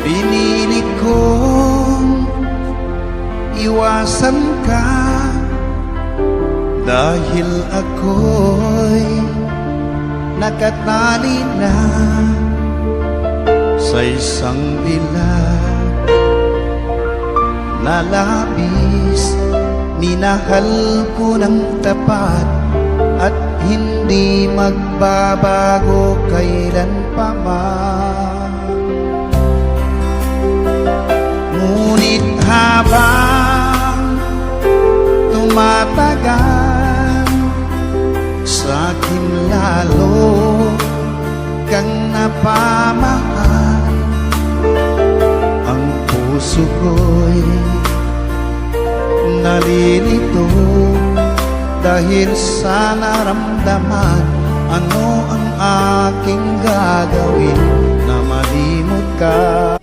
Pinilit kong iwasan ka dahil ako'y nakatali na sa isang dilag na labis. Minahal ko ng tapat at hindi magbabago kailan pa man. Ngunit habang tumatagal, sa'kin lalo kang napamahal. Ang puso ko'y nalilito dahil sa naramdaman. Ano ang aking gagawin na malimot ka?